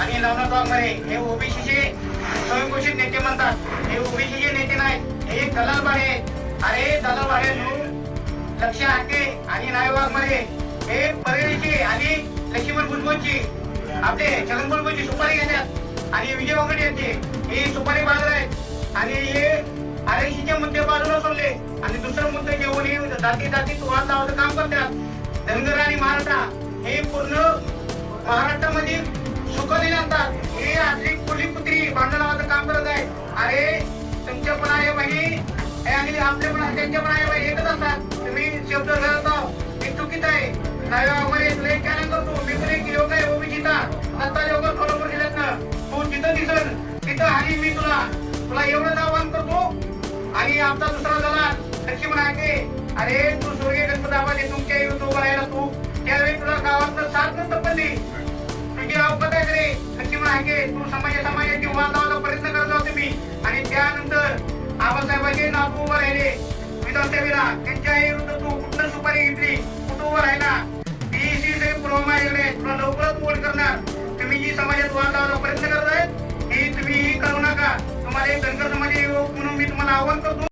आणि नवनाथ वाघमारे हे ओबीसीचे स्वयंघोषित नेते म्हणतात. हे ओबीसीचे नेते नाहीत, हे दलाल भाडे. अरे दलाल भाडे लक्ष हाके आणि नाय वाघमारे हे परळीचे आणि लक्ष्मण भुजबळची आपले छगन भुजबळची सुपारी घेतात आणि विजय वगैरे यांचे हे सुपारी बाजार आहेत आणि हे आरक्षीचे मुद्दे बाजूला सोडले आणि दुसरा मुद्दे घेऊन जाती वाद लावायचं काम करतात. धनगर आणि मराठा हे पूर्ण महाराष्ट्रामध्ये सुखाने आणतात. हे आपली कुली पुत्री भांडण लावायचं काम करत आहे. अरे तुमच्या पण आहे बहिणी आणि आपले पण त्यांच्या पण आहे बहिणी एकच असतात. तुम्ही शब्द घालत हे चुकीच आहे. वगैरे तुला एक काय करतो मी तुला एक योग आहे ओबीसीचा आता योग फॉलो करून दिलेत ना. तू जिथं दिसल तिथं आणि मी तुला एवढं आवाहन करतो. आणि आमचा दुसरा झाला लक्ष्मण आहे. अरे तू स्वर्गीय गणपती आवाज तुमच्या विरुद्ध उभा राहिला. तू त्यावेळी तुला गावातलं साथ तपली तुझी अवकात आहे रे लक्ष्मण आहे. तू समाजाची वाद लावायचा प्रयत्न करत होता तुम्ही आणि त्यानंतर आबासाहेबांचे नातू उभं राहिले विधानसभेला. त्यांच्या विरुद्ध तू कुठं सुपारी घेतली, कुठं उभं राहिला. ती पुलवामा तुला लवकरच वोट करणार. तुम्ही जी समाजात वाद लावायचा प्रयत्न करताय हे तुम्ही करू नका. तुम्हाला एक धनगर समाज म्हणून मी तुम्हाला आवाहन करतो.